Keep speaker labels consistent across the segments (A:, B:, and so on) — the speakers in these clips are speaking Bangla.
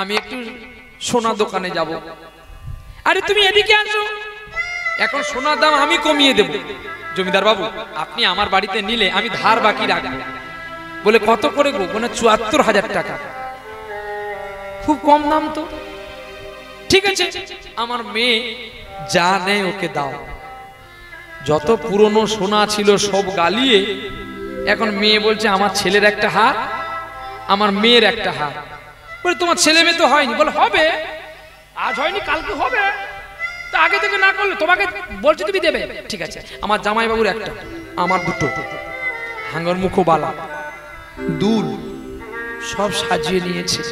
A: আমি একটু সোনা দোকানে যাব। আরে তুমি এদিকে আসো, এখন সোনার দাম আমি কমিয়ে দেব। জমিদার বাবু, আপনি আমার বাড়িতে নিলে আমি ধার বাকি রাখবো। বলে কত করে গো? বলে ৭৪,০০০ টাকা। খুব কম দাম তো। ঠিক আছে, আমার মেয়ে যা নেয় ওকে দাও। যত পুরনো সোনা ছিল সব গালিয়ে এখন মেয়ে বলছে আমার ছেলের একটা হার, আমার মেয়ের একটা হার। বলে তোমার ছেলে মেয়ে তো হয়নি। বলে হবে, আজ হয়নি কালকে হবে, তা আগে থেকে না করলে তোমাকে বলছে তুমি দেবে। ঠিক আছে, আমার জামাই বাবুর একটা, আমার দুটো, হাঙ্গর মুখো বালা, দুল সব সাজিয়ে নিয়েছে।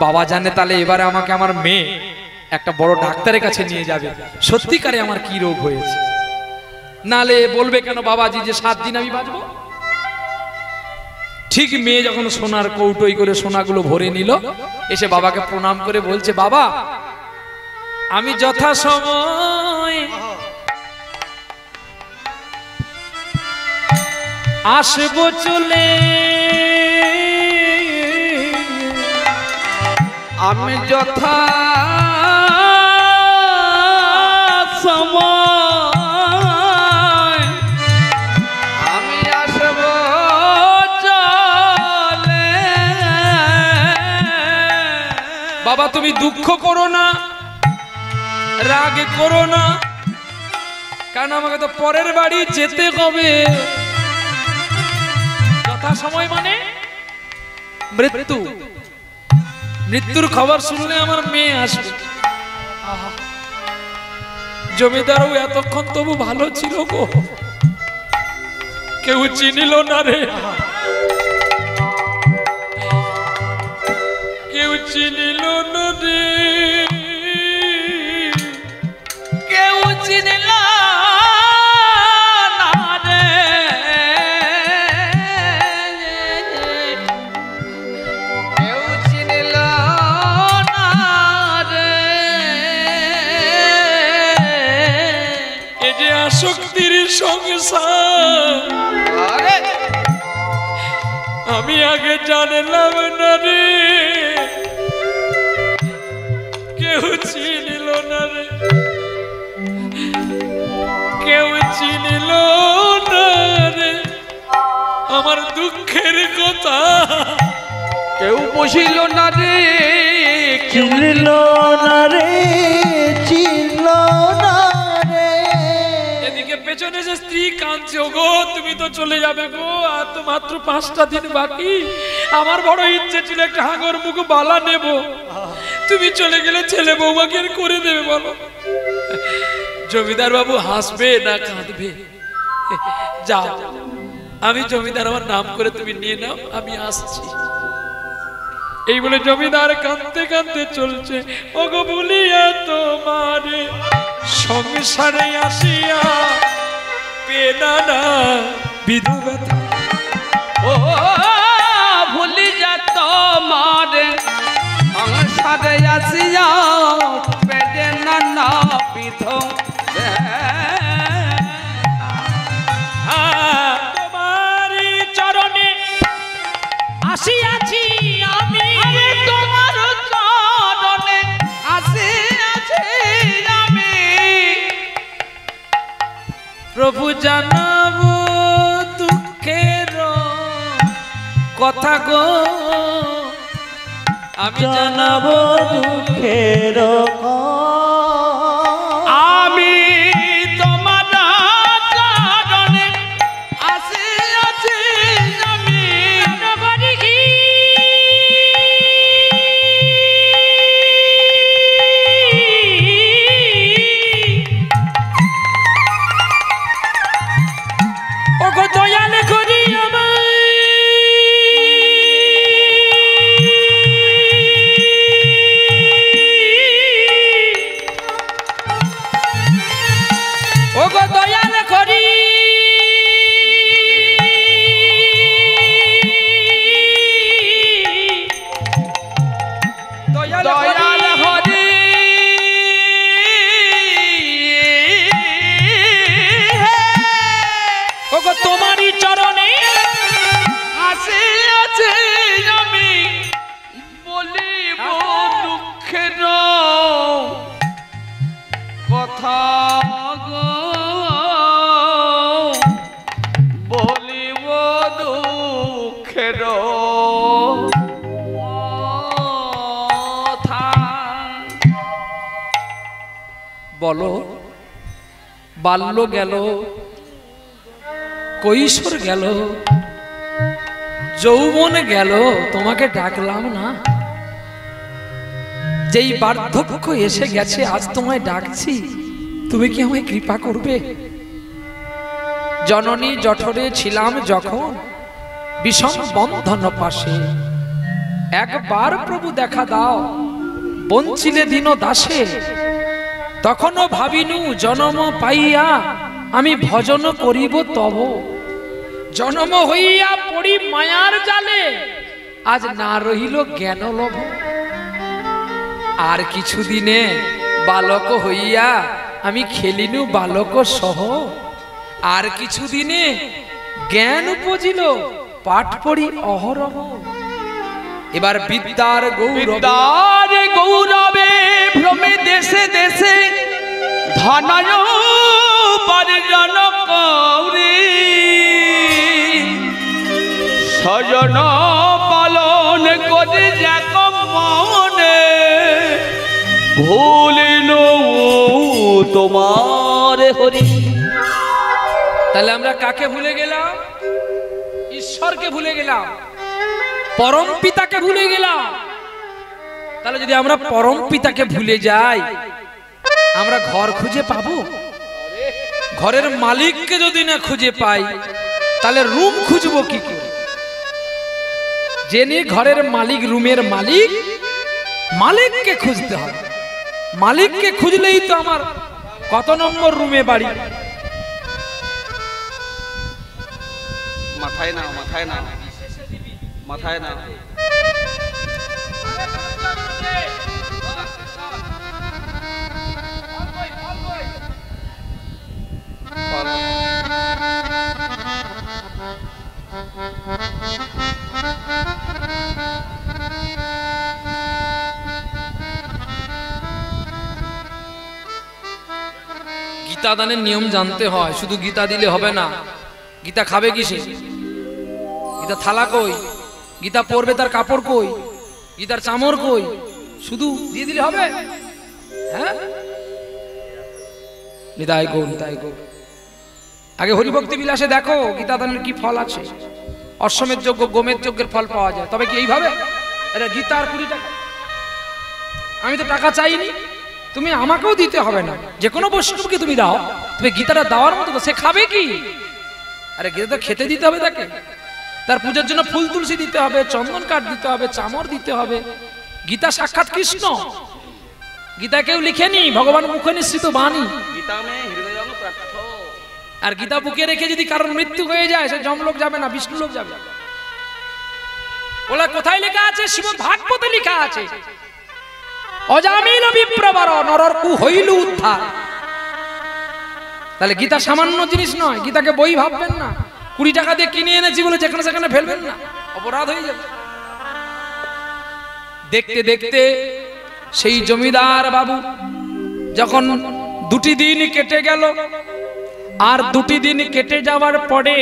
A: বাবা জানে তাহলে এবারে আমাকে আমার মেয়ে একটা বড় ডাক্তারের কাছে নিয়ে যাবে, সত্যিকারে আমার কি রোগ হয়েছে। নালে বলবে কেন বাবাজি যে 7 দিন আমি বাঁচবো। ঠিক মেয়ে যখন সোনার কৌটোই করে সোনাগুলো ভরে নিল, এসে বাবাকে প্রণাম করে বলছে, বাবা আমি যথাসময় আসবো চলে, আমি যথা সময় আমি আসবো চলে। বাবা তুমি দুঃখ করো না, রাগ করো না, কারণ আমাকে তো পরের বাড়ি যেতে হবে। যথা সময় মানে মৃত্যু, মৃত্যুর খবর শুনলে আমার মেয়ে আসবে। জমিদারও এতক্ষণ তবু ভালো ছিল গো, কেউ চিনিল না রে, কেউ চিনিল না রে, কেউ চিনিল না রে, কেউ চিনিল না রে। এ যে আসক্তির সংসার, আমি আগে জানলাম না রে, কেউ চিনিল না রে, কেউ চিনিল না রে আমার দুঃখের কথা, কেউ বুঝিল না রে,
B: চিনল না রে, চিনল না রে।
A: এদিকে পেছনে যে স্ত্রী কাঁদছে, গো তুমি তো চলে যাবে গো, আর তো মাত্র 5টা দিন বাকি। আমার বড় ইচ্ছে ছিল একটা হাঙ্গর মুখ বালা নেব, তুমি চলে গেলে ছেলে বৌমাকে আর করে দেবে বলো? জমিদার বাবু হাসবে না কাঁদবে? যাও, আমি জমিদার আমার নাম করে তুমি নিয়ে নাও, আমি আসছি। এই বলে জমিদার কাঁদতে কাঁদতে চলছে। ওগো বলিয়া তোমারে সংসারে আসিয়া পেনা না বিধবা, ও ভুলি যা তোমারে সংসারে আসিয়া পেনা না বিধবা। তোমারি চরণে আসিয়াছি আমি, তোমার চরণে আসিয়াছি আমি, প্রভু জানাবো দুঃখের কথা গো, আমি জানাবো দুঃখের কথা। আমি তোমার চরণে আসিয়াছি আমি, ওগো দয়াল করি আমায়, ওগো দয়াল করি দয়াল হরি, ওগো তোমারই চরণে আসিয়াছি আমি, বলিব
C: ফেরো
A: বলো বাল্য গেল, কৈশোর গেল, যৌবন গেল, তোমাকে ডাকলাম না? যেই বার্ধক্য এসে গেছে আজ তোমায় ডাকছি, তুমি কি আমায় কৃপা করবে? জননী জঠরে ছিলাম যখন বিষম বন্ধন পাশে, একবার প্রভু দেখা দাও বঞ্চিলে দীন দাসে। তখনও ভাবিনু জনম পাইয়া আমি ভজন করিব তব, জনম হইয়া পড়ি মায়ার জালে, আজ না রহিল জ্ঞান লভ। আর কিছুদিনে বালক হইয়া আমি খেলিনু বালক সহ, আর কিছুদিনে জ্ঞান উপজিল পাঠ পড়ি অহরহ। এবার বিদ্যার
C: গৌরবে ভ্রমে দেশে দেশে ধনায় পরিজন কৌরি, স্বজন পালন করে যাক মনে, ভুলিনু তোমার হরি।
A: তাহলে আমরা কাকে ভুলে গেলাম? ঈশ্বরকে ভুলে গেলাম, পরম পিতাকে ভুলে গেলাম। তাহলে যদি আমরা পরম পিতাকে ভুলে যাই, আমরা ঘর খুঁজে পাবো? ঘরের মালিককে যদি না খুঁজে পাই, তাহলে রুম খুঁজবো কি করে? যিনি ঘরের মালিক, রুমের মালিক, মালিককে খুঁজতে হবে। মালিককে খুঁজলেই তো আমার কত নম্বর রুমে বাড়ি।
C: মাথায় না, মাথায় না, মাথায় না।
A: গীতা দানের নিয়ম জানতে হয়, শুধু গীতা দিলে হবে না। গীতা খাবে কিসে? গীতা থালা কই? গীতা পরবে তার কাপড় কই? গীতার চামর কই? শুধু দিয়ে দিলে হবে? হ্যাঁ, নিতাই গো, নিতাই গো। আগে হরিভক্তি বিলাসে দেখো গীতা দানের কি ফল আছে। অশ্বমেধ যজ্ঞ, গোমের যজ্ঞের ফল পাওয়া যায়। তবে কি এইভাবে এটা গীতা আর 20 টাকা? আমি তো টাকা চাইনি, তুমি আমাকেও দিতে হবে না। যে কোনো বৈষ্ণবকে তুমি দাও, তবে গীতাটা দেওয়ার মতো সে খাবে কি? আরে গীতা তো খেতে দিতে হবে তাকে। তার পূজার জন্য ফুল তুলসী দিতে হবে, চন্দন কাঠ দিতে হবে, চামর দিতে হবে। গীতা সাক্ষাৎ কৃষ্ণ। গীতা কেউ লিখেনি, ভগবান মুখে নিঃসৃত বাণী। আর গীতা বুকে রেখে যদি কারোর মৃত্যু হয়ে যায়, সে যমলোক যাবে না, বিষ্ণুলোক যাবে। ওলা কোথায় লেখা আছে? শ্রীমদ্ ভাগবতে লেখা আছে, অজামিল বিপ্রবর নরর কু হইল উদ্ধার। তাহলে গীতা সামান্য জিনিস নয়। গীতাকে বই ভাববেন না, 20 টাকা দিয়ে কিনে এনেছি বলে যেখানে সেখানে ফেলবেন না, অপরাধ হয়ে যাবে। দেখতে দেখতে সেই জমিদার বাবু যখন 2 দিন কেটে গেল, আর 2 দিন কেটে যাওয়ার পরে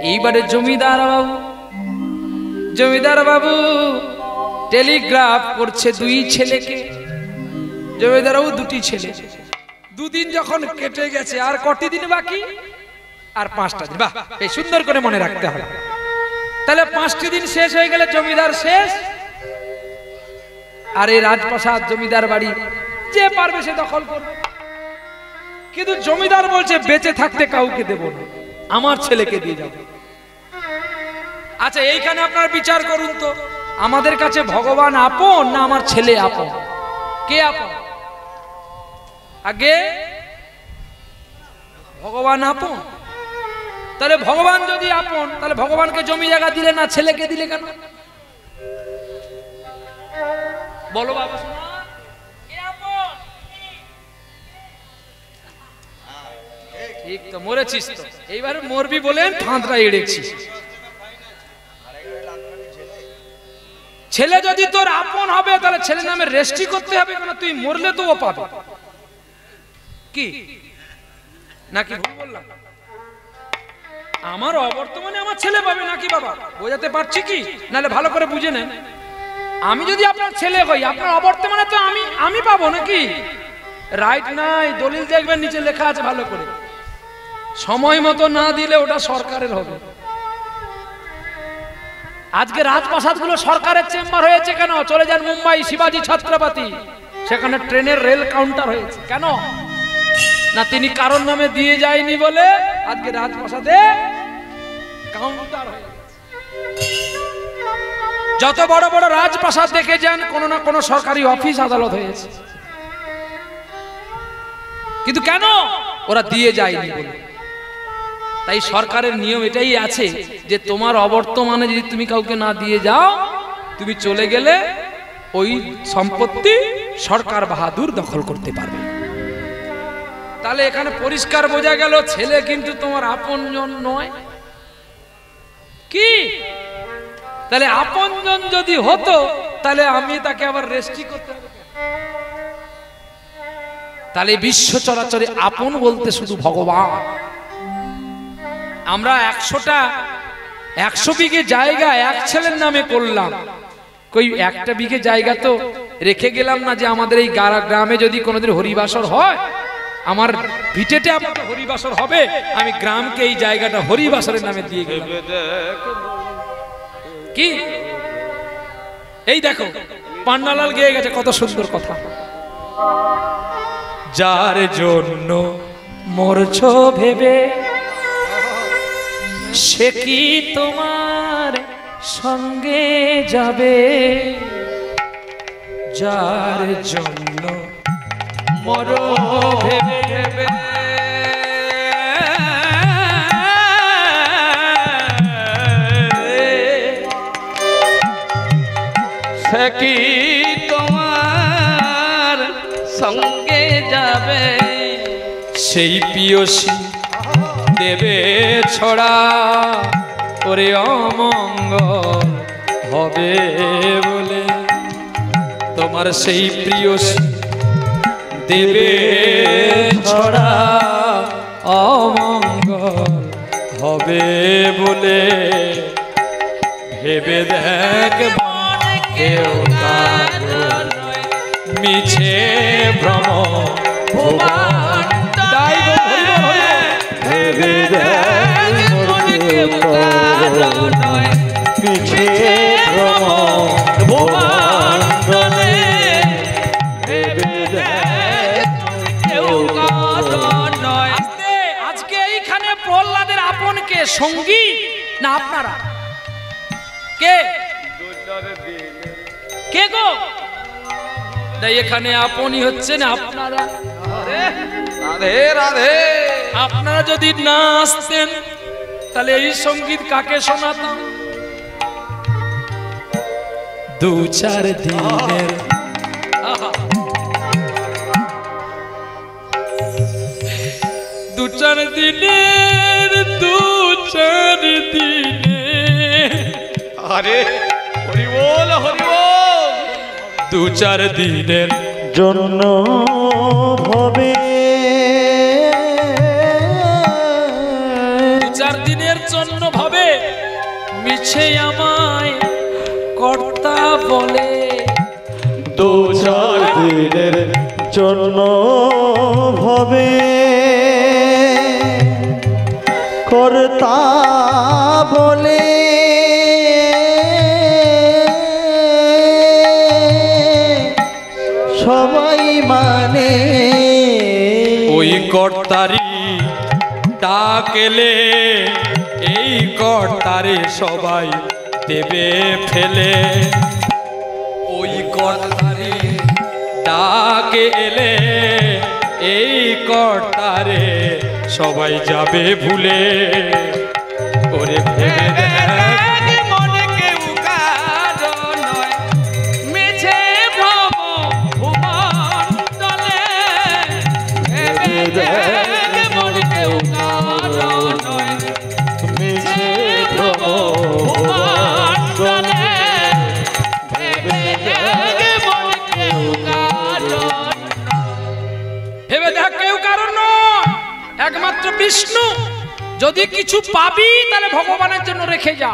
A: এইবারে জমিদার বাবু টেলিগ্রাফ করছে 2 ছেলেকে। জমিদার বাবু 2টি ছেলে। 2 দিন যখন কেটে গেছে, আর কটি দিন বাকি? আর 5টা দিন। বাহ, এই সুন্দর করে মনে রাখতে হবে। তাহলে 5টি দিন শেষ হয়ে গেলে জমিদার শেষ। আর এই রাজপ্রাসাদ, জমিদার বাড়ি যে পারবে সে দখল করবে। কিন্তু জমিদার বলছে বেঁচে থাকতে কাউকে দেব না, আমার ছেলেকে দিয়ে যাব। আচ্ছা, এইখানে আপনারা বিচার করুন তো, আমাদের কাছে ভগবান আপন না আমার ছেলে আপন? কে আপন? আগে ভগবান আপন। তাহলে ভগবান যদি আপন, তাহলে ভগবানকে জমি জায়গা দিলে না, ছেলেকে দিলে কেন? বলো বাবা, ঠিক তো মরেছিস তো। এইবারে মরবি বলেন ফাঁদরা এড়েছিস। ছেলে যদি তোর আপন হবে, তাহলে ছেলে নামে রেজিস্ট্রি করতে হবে কেন? তুই মরলে তো ও পাবে। কি নাকি ভুল বললাম? আমার অবর্তমানে আমার ছেলে পাবে নাকি বাবা, বোঝাতে পারছি কি? নাহলে ভালো করে বুঝে নেন, আমি যদি আপনার ছেলে হই, আপনার অবর্তমানে তো আমি পাবো নাকি? রাইট নাই, দলিল দেখবেন নিচে লেখা আছে ভালো করে, সময় মতো না দিলে ওটা সরকারের হবে। আজকে রাজপ্রাসাদ গুলো সরকারের চেম্বার হয়েছে কেন? চলে যান মুম্বাই, শিবাজি ছত্রপতি, সেখানে ট্রেনের রেল কাউন্টার হয়েছে কেন? না তিনি কারণ নামে দিয়ে যায়নি বলে আজকে রাজপ্রাসাদে কাউন্টার হয়ে গেছে। যত বড় বড় রাজপ্রাসাদ দেখে যান, কোনো না কোনো সরকারি অফিস আদালত হয়েছে, কিন্তু কেন? ওরা দিয়ে যায়নি বলে। তাই সরকারের নিয়ম এটাই আছে যে তোমার অবর্তমানে যদি তুমি কাউকে না দিয়ে যাও, তুমি চলে গেলে ওই সম্পত্তি সরকার বাহাদুর দখল করতে পারবে। তাহলে এখানে পরিষ্কার বোঝা গেল ছেলে কিন্তু তোমার আপনজন নয়। কি? তাহলে আপনজন যদি হতো তাহলে আমি তাকে আবার রেস্ট্রি করতে হবে। তাহলে বিশ্ব চরাচরে আপন বলতে শুধু ভগবান। আমরা 100 বিঘে জায়গা এক ছেলের নামে করলাম, কই 1 বিঘে জায়গা তো রেখে গেলাম না যে আমাদের এই গ্রামে যদি কোনোদিন হরিবাসর হয়, আমার ভিটেতে আমাকে হরিবাসর হবে, আমি গ্রামকে এই জায়গাটা হরিবাসরের নামে দিয়ে গেলাম। কি? এই দেখো পান্নালাল গেয়ে গেছে, কত সুন্দর কথা। যার জন্য মরছো ভেবে, সে কি তোমার সঙ্গে যাবে? যার জন্য মরো ভেবে ভেবে,
C: সে কি তোমার সঙ্গে যাবে?
A: সেই পিয়সী দেবে ছড়া, ওরে অমঙ্গল হবে বলে। তোমার সেই প্রিয়সী দেবে ছড়া, অমঙ্গল হবে বলে। ভেবে দেখ কেউ কারণ মিছে ভ্রম ভুবন,
B: ভেবে দেখ কেউ কারণ পিছে ভ্রম ভুবনে। ভেবে দেখ কেউ কারণ নয়।
A: আজকে এইখানে প্রহ্লাদের আপন কে? সঙ্গী না আপনারা? কে কে গো? তাই এখানে আপনই হচ্ছে না আপনারা।
C: রাধে রাধে।
A: আপনারা যদি না আসতেন তাহলে এই সঙ্গীত কাকে শোনাতাম? 2-4 দিনের দু-চার দিনের
C: আরে হরি বল হরি বল।
A: 2-4 দিনের
B: জন্য ভবে,
A: 2-4 দিনের জন্য ভাবে মিছে আমায় কর্তা বলে।
B: 2-4 দিনের জন্য ভবে কর্তা বলে। সবাই মানে
A: ওই কর্তারি ডাকেলে, এই কর্তারে সবাই দেবে ফেলে। ওই কর্তারি ডাকে এলে, এই কর্তারে সবাই যাবে ভুলে। ওরে ভেবে দেখ
C: মনে কেউ কারণ নয়, মিছে ভ্রম ভুবন তলে। ভেবে দেখ মনে কেউ কারণ নয়,
B: মিছে ভ্রম ভুবন তলে।
C: ভেবে দেখ মনে কেউ কারণ।
A: ভেবে দেখ কেউ কারণ নয়, একমাত্র বিষ্ণু। যদি কিছু পাবি তাহলে ভগবানের জন্য রেখে যা।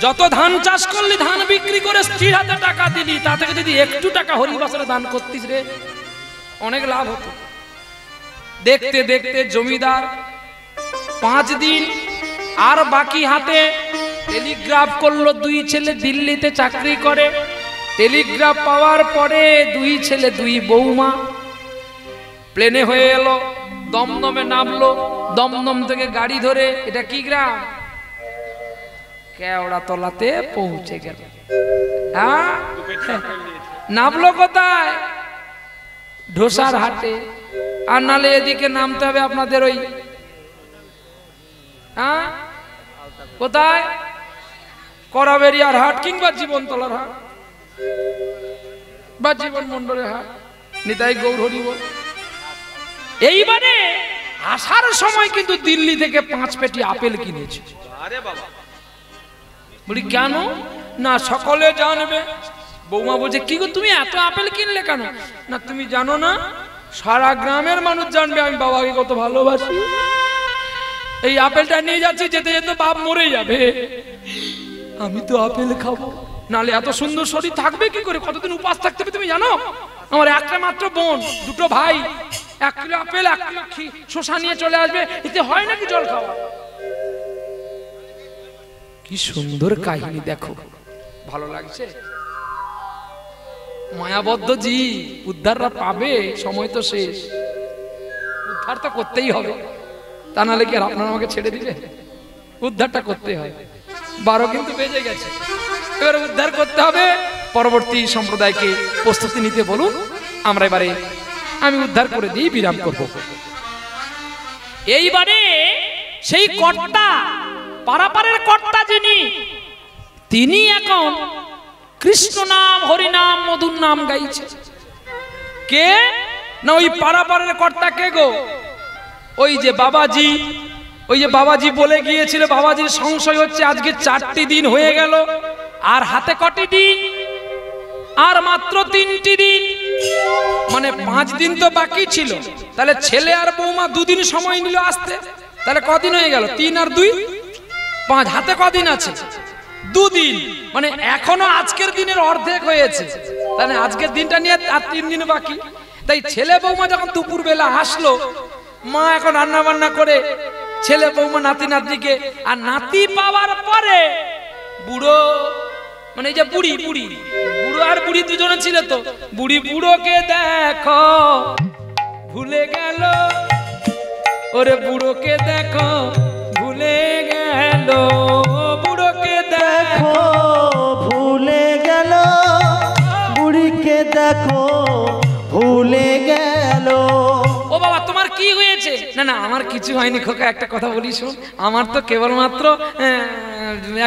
A: যত ধান চাষ করলি, ধান বিক্রি করে স্ত্রীর হাতে টাকা দিলি, তা থেকে যদি একটু টাকা হরিবাসরে দান করতিস রে, অনেক লাভ হতো। দেখতে দেখতে জমিদার 5 দিন আর বাকি হাতে টেলিগ্রাফ করলো। 2 ছেলে দিল্লিতে চাকরি করে। টেলিগ্রাফ পাওয়ার পরে 2 ছেলে 2 বৌমা প্লেনে হয়ে এলো, দমদমে নামলো। দমদম থেকে গাড়ি ধরে, এটা কি গ্রাম, কেওড়াতলাতে পৌঁছে গেল। হ্যাঁ, নামলো কোথায়, ঢোসার হাটে। আর নালে এদিকে নামতে হবে আপনাদের ওই কোথায়, করাবেরিয়ার হাট কিংবা জীবনতলার হাট বা জীবন মন্ডলের হাট। নিতাই গৌর হরি বল। এইবারে আসার সময় কিন্তু দিল্লি থেকে 5 পেটি আপেল কিনেছে। বলি কেন না, সকলে জানবে। বৌমা বলছে কি গো তুমি এত আপেল কিনলে কেন? না তুমি জানো না, সারা গ্রামের মানুষ জানবে আমি বাবাকে কত ভালোবাসি। এই আপেলটা নিয়ে যাচ্ছি, যেতে যেতে বাপ মরে যাবে, আমি তো আপেল খাবো, নালে এত সুন্দর শরীর থাকবে কি করে, কতদিন উপাস থাকতে হবে তুমি জানো? আমার একটা মাত্র বোন, 2 ভাই, 1 কিলো আপেল 1 কিলো শসা নিয়ে চলে আসবে, এতে হয় নাকি জল খাওয়া? কি সুন্দর কাহিনী দেখো, ভালো লাগছে। মায়াবদ্ধ জি, উদ্ধারটা পাবে, সময় তো শেষ, উদ্ধার তো করতেই হবে, তা নাহলে কি আর আপনার আমাকে ছেড়ে দিবে? উদ্ধারটা করতে হয়। 12 কিন্তু বেজে গেছে, এবার উদ্ধার করতে হবে। পরবর্তী সম্প্রদায়কে প্রস্তুতি নিতে বলুন, আমরা এবারে আমি উদ্ধার করে দিয়ে বিরাম করব। এইবারে সেই কর্তা, পারাপারের কর্তা যিনি, তিনি এখন কৃষ্ণ নাম, হরি নাম, মধুর নাম গাইছে। কে না, ওই পারাপারের কর্তা। কে গো? ওই যে বাবাজি, ওই যে বাবাজি বলে গিয়েছিল। বাবাজির সংশয় হচ্ছে আজকে 4টি দিন হয়ে গেল, আর হাতে কটি দিন, আর মাত্র 3টি দিন, মানে 5 দিন তো বাকি ছিল। তাহলে ছেলে আর বৌমা 2 দিন সময় নিল আসতে, তাহলে কদিন হয়ে গেল? 3 আর 2 5, হাতে কদিন আছে? 2 দিন, মানে এখনো আজকের দিনের অর্ধেক হয়েছে। তাহলে আজকের দিনটা নিয়ে আর 3 দিন বাকি। তাই ছেলে বৌমা যখন দুপুর বেলা আসলো, মা এখন রান্না বান্না করে ছেলে বৌমা নাতি নাতনিকে, আর নাতি পাওয়ার পরে বুড়ো, মানে এই যে বুড়ি, বুড়ো আর বুড়ি দুজনে ছিল তো, বুড়োকে দেখো ভুলে গেল, ওরে বুড়োকে দেখো ভুলে গেল, বুড়োকে দেখো
B: ভুলে গেল, বুড়িকে দেখো ভুলে গেল।
A: ও বাবা তোমার কি হয়েছে? না না আমার কিছু হয়নি খোকা, একটা কথা বলি শোন। আমার তো কেবলমাত্র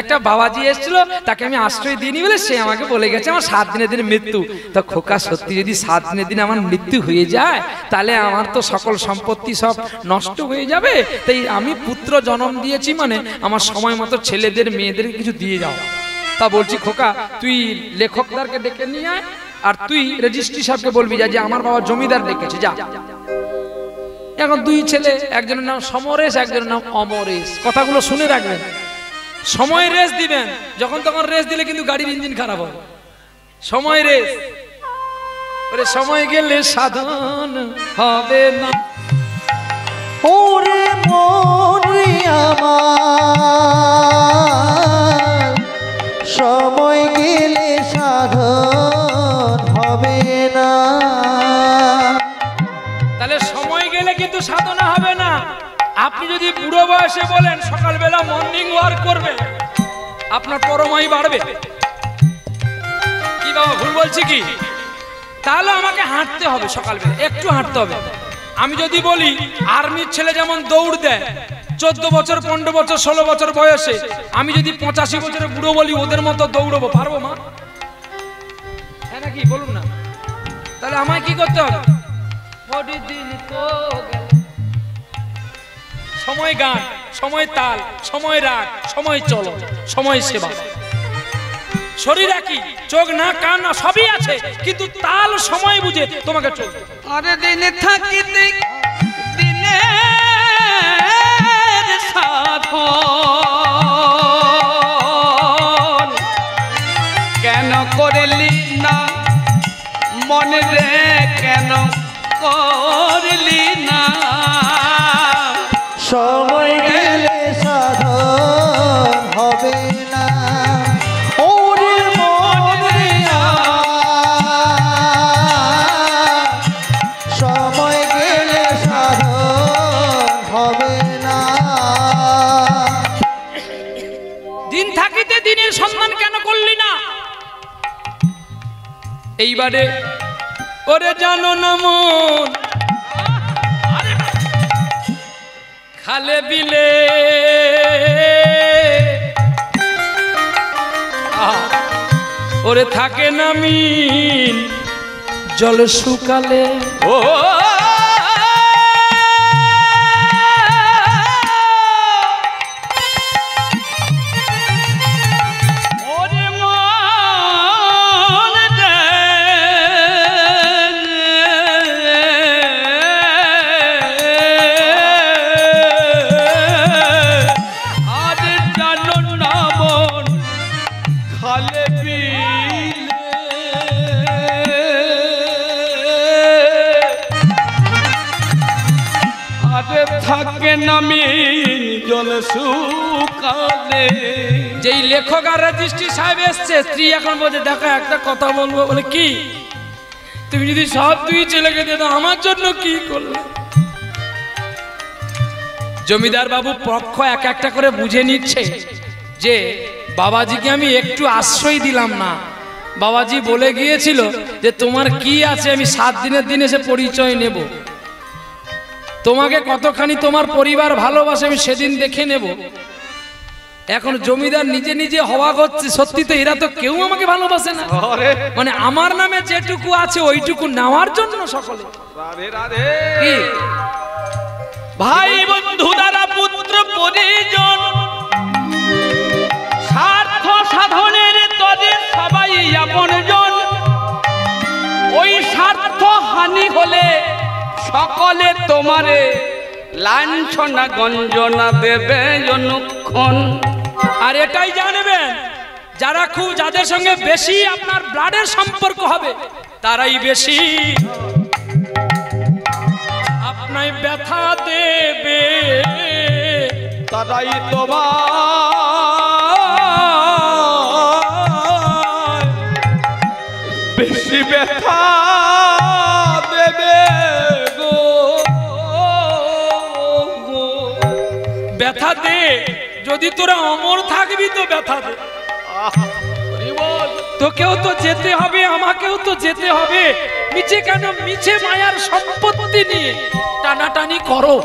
A: একটা বাবাজি এসেছিল, তাকে আমি আশ্রয় দিইনি বলে সে আমাকে বলে গেছে আমার 7 দিনের দিন মৃত্যু। তো খোকা সত্যি যদি 7 দিনের দিন আমার মৃত্যু হয়ে যায়, তাহলে আমার তো সকল সম্পত্তি সব নষ্ট হয়ে যাবে। তাই আমি পুত্র জন্ম দিয়েছি, মানে আমার সময় মতো ছেলেদের মেয়েদেরকে কিছু দিয়ে যাও। তা বলছি খোকা তুই লেখকদারকে ডেকে নিয়ে আয়, আর তুই রেজিস্ট্রি সাহেবকে বলবি যে আমার বাবা জমিদার ডেকেছে, যা। এখন 2 ছেলে, একজনের নাম সমরেশ, একজনের নাম অমরেশ। কথাগুলো শুনে রাখবেন, সময় রেস দিবেন, যখন তখন রেস দিলে কিন্তু গাড়ির ইঞ্জিন খারাপ হবে। সময় রেস, ওরে সময় গেলে সাধন হবে না।
B: ওরে মন রে আমার, সময় গেলে সাধন হবে না।
A: তাহলে সময় গেলে কিন্তু সাধনা হবে না। আপনি যদি বুড়ো বয়সে বলেন সকালবেলা মর্নিং ওয়াক করবে, আপনার পরমায়ু বাড়বে। কি বাবা ভুল বলছি কি? তাহলে আমাকে হাঁটতে হবে, সকালবেলা একটু হাঁটতে হবে। আমি যদি বলি আর্মির ছেলে যেমন দৌড় দেয় 14 বছর, 15 বছর, 16 বছর বয়সে, আমি যদি 85 বছরের বুড়ো বলি ওদের মতো দৌড়বো, পারবো মা? হ্যাঁ নাকি বলুন না? তাহলে আমায় কি করতে হবে? সময় গান, সময় তাল, সময় রাগ, সময় চলো, সময় সেবা। শরীর একই, চোখ না কান না সবই আছে, কিন্তু তাল সময় বুঝে তোমাকে চলতে।
C: আরে দিনে থাকিতে দিনে এখন কেন করলি না মনে রে কেন করলি না
B: সময় গেলে সাধন হবে না ওরে মন রে আমার, সময় গেলে সাধন হবে না।
A: দিন থাকিতে দিনের সন্ধান কেন করলি না? এইবারে ওরে জানো না মন খালে বিলে ওরে থাকে না মিন জল শুকালে।
C: ও ওরে মন রে আজ জানো না মন খালে আরে থাকে নামি জল শুকালে।
A: যেই লেখক আর রেজিস্ট্রি সাহেব এসছে, স্ত্রী এখন বলছে দেখো একটা কথা বলবো। বলে কি? তুমি যদি সব দুই ছেলেকে দিয়ে দাও আমার জন্য কি করলে? জমিদার বাবু পক্ষ এক একটা করে বুঝে নিচ্ছে যে বাবাজিকে আমি একটু আশ্রয় দিলাম না। বাবাজি বলে গিয়েছিল যে তোমার কি আছে আমি 7 দিনের দিন এসে পরিচয় নেব, তোমাকে কতখানি তোমার পরিবার ভালোবাসে আমি সেদিন দেখে নেব। এখন জমিদার নিজে নিজে হওয়া করছে সত্যি তো এরা তো কেউ আমাকে ভালোবাসে না, মানে আমার নামে যেটুকু আছে ওইটুকু নেওয়ার জন্য সকলে।
C: রাধে রাধে।
A: কি
C: ভাই বন্ধু দ্বারা পুত্র পরিজন স্বার্থ সাধনের তরে সবাই আপনজন, ওই স্বার্থ হানি হলে সকলে তোমারে লাঞ্ছনা গঞ্জনা দেবে অনুক্ষণ।
A: আর এটাই জানবেন যারা খুব যাদের সঙ্গে বেশি আপনার ব্লাডের সম্পর্ক হবে তারাই বেশি আপনায় ব্যথা দেবে,
C: তারাই তোমার বেশি ব্যথা দেবে গো।
A: ব্যথা দে, যদি তোরা অমর থাকবি তো ব্যথা দে। তোকেও তো যেতে হবে আমাকেও তো যেতে হবে, মিছে কেন মিছে মায়ার সম্পত্তি নিয়ে টানাটানি করো,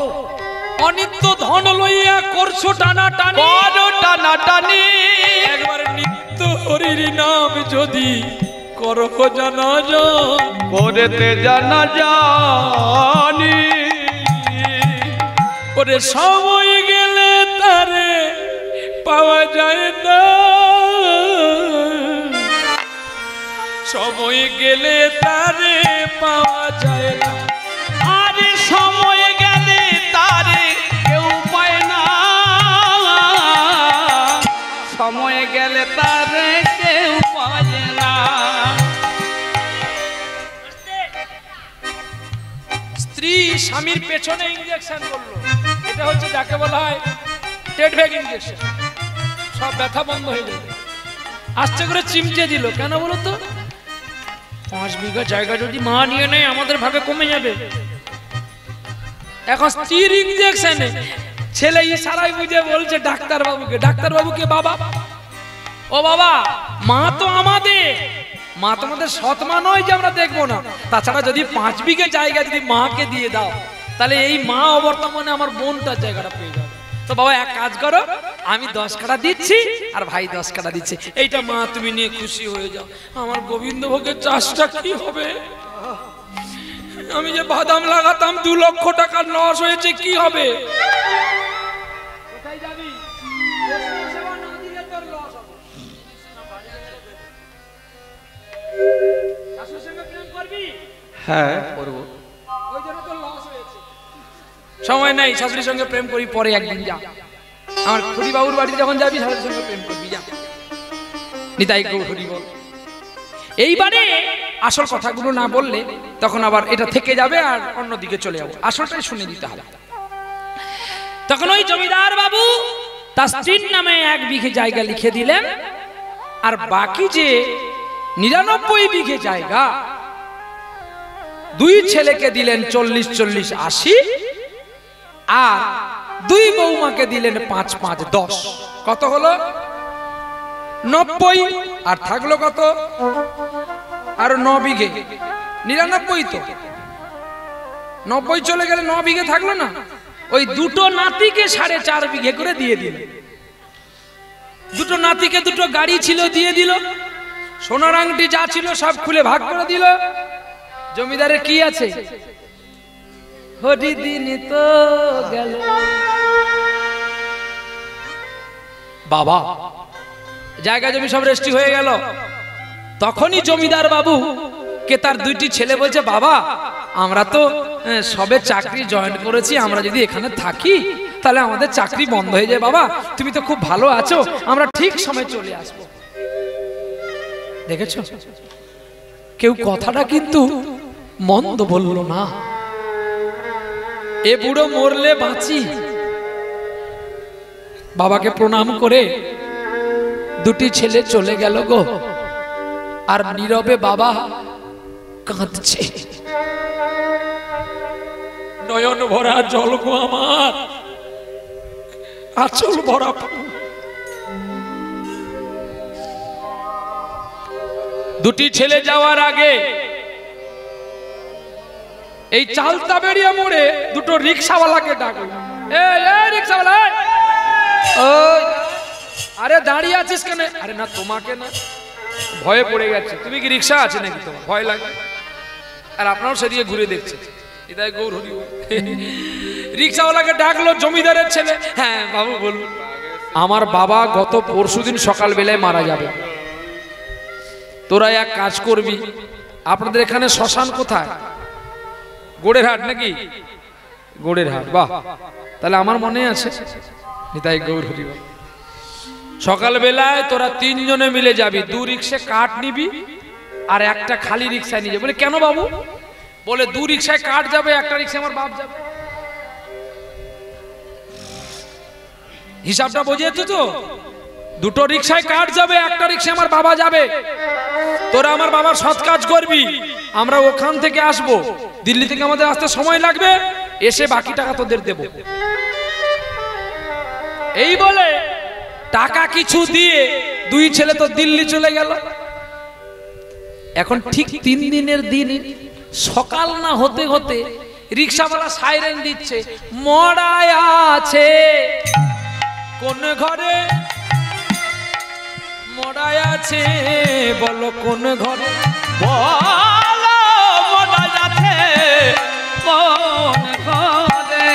A: অনিত্য ধন লইয়া করছো টানাটানি,
C: বড় টানাটানি।
A: একবার নিত্য হরির নাম যদি করো জানা
C: করেতে জানা জানি,
A: ওরে সময় গেলে তারে পাওয়া যায় না, সময় গেলে তারে পাওয়া যায় না।
C: আর সময় গেলে তারে কেউ পায় না, সময় গেলে তারে কেউ পায় না।
A: স্ত্রী স্বামীর পেছনে ইনজেকশন করলো, এটা হচ্ছে যাকে বলা হয় টেটভ্যাগ ইনজেকশন, সব ব্যথা বন্ধ হয়ে যাবে। আস্তে করে চিমটে দিল, কেন বলো তো? 5 বিঘা জায়গা যদি মা নিয়ে নেয় আমাদের ভাগে কমে যাবে। এখন স্ত্রীর ইনজেকশনে ছেলে ইশারায় বুঝে বলছে ডাক্তারবাবুকে, ডাক্তারবাবুকে বাবা, ও বাবা মা তো আমাদের, মা তোমাদের সৎ মা নয় যে আমরা দেখবো না, তাছাড়া যদি 5 বিঘা জায়গা যদি মাকে দিয়ে দাও তাহলে এই মা অবর্তমানে আমার বোনটার জায়গাটা পেয়ে যাবে। তো বাবা এক কাজ করো, আমি 10 কাঠা দিচ্ছি আর ভাই 10 কাঠা দিচ্ছে, এইটা মা তুমি নিয়ে খুশি হয়ে যাও। আমার গোবিন্দভোগের চাষটা কি হবে? আমি যে বাদাম লাগাতাম 2 লক্ষ টাকা লস হয়েছে, কি হবে? কোথায় যাবি? সেবা না দিলে তোর লস হবে। শাশুড়ির সঙ্গে প্রেম করবি?
C: হ্যাঁ করবো।
A: ওই জন্য তো লস হয়েছে। সময় নাই, শাশুড়ির সঙ্গে প্রেম করি পরে একদিন যা। আমার খুড়ি বাবুর বাড়িতে যখন যাবি সাথে সঙ্গে প্রেম করবি, যা। নিতাই গৌর হরি বল। এইবারে আসল কথাগুলো না বললে তখন আবার এটা থেকে যাবে আর অন্যদিকে চলে যাবো, আসলটাই শুনে দিতে হবে। তখন ওই জমিদার বাবু তার স্ত্রীর নামে 1 বিঘে জায়গা লিখে দিলেন, আর বাকি যে 99 বিঘে জায়গা 2 ছেলেকে দিলেন 40, 40, 80, আর 2 বৌমাকে দিলেন 5, 5, 10। কত হলো? 90। আর থাকলো কত? আর 9 বিঘে। 99 তো 90 চলে গেলে 9 বিঘে থাকলো না। ওই 2 নাতিকে 4.5 বিঘে করে দিয়ে দিল। 2 নাতিকে 2 গাড়ি ছিল দিয়ে দিল, সোনার আংটি যা ছিল সব খুলে ভাগ করে দিল। জমিদারের কি আছে? হরি দিন তো গেল। বাবা জায়গা জমি সব রেস্টি হয়ে গেল। তখনই জমিদার বাবু কে তার 2টি ছেলে বলছে, বাবা আমরা তো সবে চাকরি জয়েন করেছি, আমরা যদি এখানে থাকি তাহলে আমাদের চাকরি বন্ধ হয়ে যায়। বাবা তুমি তো খুব ভালো আছো, আমরা ঠিক সময় চলে আসবো। দেখেছো, কেউ কথাটা কিন্তু মন্দ বলল না। এ বুড়ো মরলে বাঁচি। বাবাকে প্রণাম করে 2টি ছেলে চলে গেল গো, আর নীরবে বাবা কাঁদছে। নয়ন ভরা জল গো আমার, আঁচল ভরা। 2টি ছেলে যাওয়ার আগে এই চালতা বেরিয়ে মোড়ে 2 রিক্সাওয়ালাকে ডাকলো। এই রিক্সাওয়ালা, ওই আরে দাঁড়িয়ে আছিস কেন? আরে না তোমাকে না, ভয়ে পড়ে গেছে। তুমি কি রিক্সা আছে নাকি তোমার? ভয় লাগে। আর আপনারাও সেদিকে ঘুরে দেখছে। এটাই গৌর হরি। রিক্সাওয়ালাকে ডাকলো জমিদারের ছেলে। হ্যাঁ বাবু বলুন। আমার বাবা গত পরশুদিন সকালবেলায় মারা যাবে। তোরা এক কাজ করবি, আপনাদের এখানে শ্মশান কোথায়? গোড়ের হাট নাকি? গোড়ের হাট, বাহ, তাহলে আমার মনে আছে। নিতাই গৌর হরি। সকালবেলায় তোরা 3 জনে মিলে যাবি, 2 রিক্সা কাঠ নিবি আর একটা খালি রিক্সায় নিয়ে যাবি। বলে কেন বাবু? বলে 2 রিক্সায় কাঠ যাবে, একটা রিক্সা আমার বাপ যাবে। হিসাবটা বুঝিয়েছো তো? 2 রিক্সায় কাঠ যাবে, একটা রিক্সা আমার বাবা যাবে। তোরা আমার বাবার সৎ কাজ করবি, আমরা ওখান থেকে আসবো। দিল্লি থেকে আমাদের আসতে সময় লাগবে, এসে বাকি টাকা তোদের দেব। এই বলে টাকা কিছু দিয়ে 2 ছেলে তো দিল্লি চলে গেল। এখন ঠিক 3 দিনের দিন সকাল না হতে হতে রিক্সাওয়ালা সাইরেন দিচ্ছে, মরায় আছে কোন ঘরে, মরায় আছে বলো কোন ঘরে,
C: বলো মরা যাচ্ছে কোন ঘরে,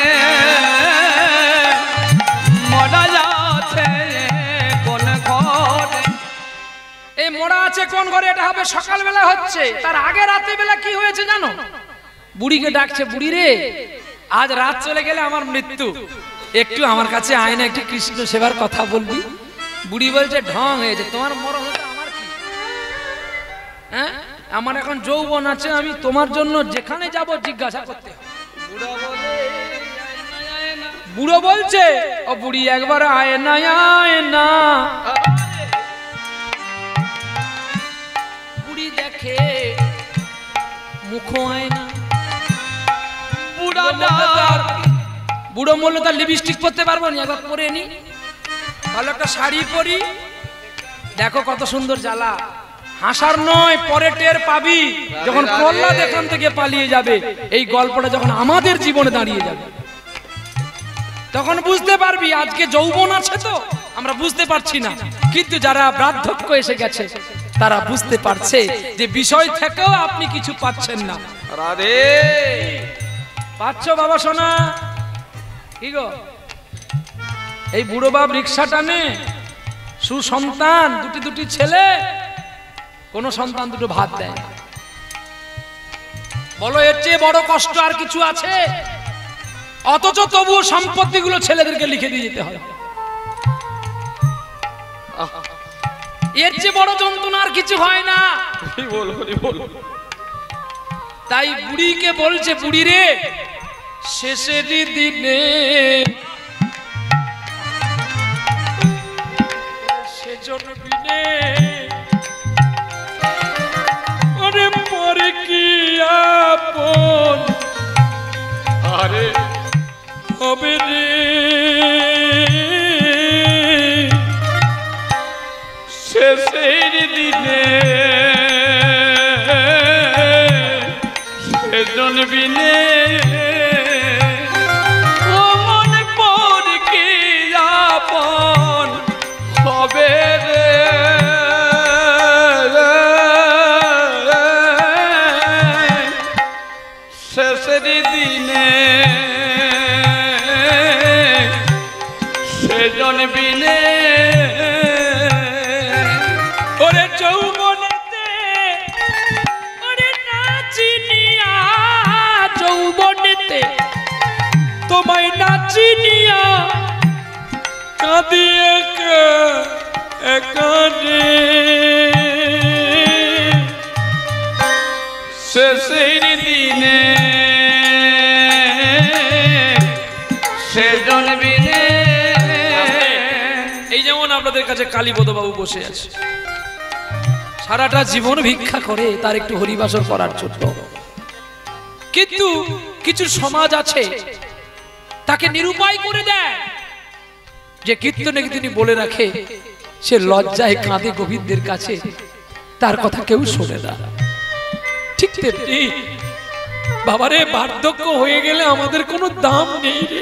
C: মরা যাচ্ছে কোন ঘরে।
A: এই মরা আছে কোন ঘরে এটা হবে সকালবেলা হচ্ছে। তার আগে রাতে বেলা কি হয়েছে জানো? বুড়িকে ডাকছে, বুড়ি রে আজ রাত চলে গেলে আমার মৃত্যু, একটু আমার কাছে আয় না, একটু কৃষ্ণ সেবার কথা বলবি। বুড়ি বলছে ঢং হয়েছে, তোমার মরণ হতে আমার কি? হ্যাঁ, আমার এখন যৌবন আছে, আমি তোমার জন্য যেখানে যাব জিজ্ঞাসা করতে হবে। বুড়ো বলছে, ও বুড়ি একবার আয় না, আয় না। বুড়ি দেখে মুখ আয় না। বুড়ো বলল তার লিপস্টিক পরতে পারবো না, একবার পরে নি, ভালো একটা শাড়ি পরি, দেখো কত সুন্দর জ্বালা। হাসার নয়, পরে টের পাবি যখন প্রহ্লাদ এখান থেকে পালিয়ে যাবে, এই গল্পটা যখন আমাদের জীবনে দাঁড়িয়ে যাবে তখন বুঝতে পারবি। আজকে যৌবন আছে তো আমরা বুঝতে পারছি না, কিন্তু যারা বার্ধক্য এসে গেছে তারা বুঝতে পারছে যে বিষয় থেকেও আপনি কিছু পাচ্ছেন না।
C: রাধে
A: পাচ্ছ বাবা সোনা? কি গো, এই বুড়ো বাপ রিক্সা টানে, সুসন্তান 2টি ছেলে, কোন সন্তান 2 ভাত দেয় না। বলো এর চেয়ে বড় কষ্ট আর কিছু আছে? অথচ তবুও সম্পত্তিগুলো ছেলেদেরকে লিখে দিয়ে যেতে হয়। এর চেয়ে বড় যন্ত্রণা আর কিছু হয় না। তাই বুড়িকে বলছে, বুড়ি রে, শেষের দিনে সেজন বিনে ওরে পরে কি আপন আরে হবে রে,
C: শেষের দিনে সেজন বিনে ও মন পর কি আপন হবে রে, শেষের দিনে সেজন বিনে
A: ওরে যৌবনেতে ওরে নাচিনিয়া, যৌবনেতে তোমায় নাচিনিয়া কাঁদিয়ে কাঁদে,
C: শেষের দিনে সেজন বিনে।
A: এই যেমন আপনাদের কাছে কালীপদ বাবু বসে আছে, সারাটা জীবন ভিক্ষা করে তার একটু হরিবাসর করার জন্য, কিন্তু কিছু সমাজ আছে তাকে নিরুপায় করে দেয়, যে কীর্তনে তিনি বলে রাখে সে লজ্জায় কাঁদে গোবিন্দের কাছে, তার কথা কেউ শোনে না। ঠিক তেমনি বাবারে, বার্ধক্য হয়ে গেলে আমাদের কোনো দাম নেই রে।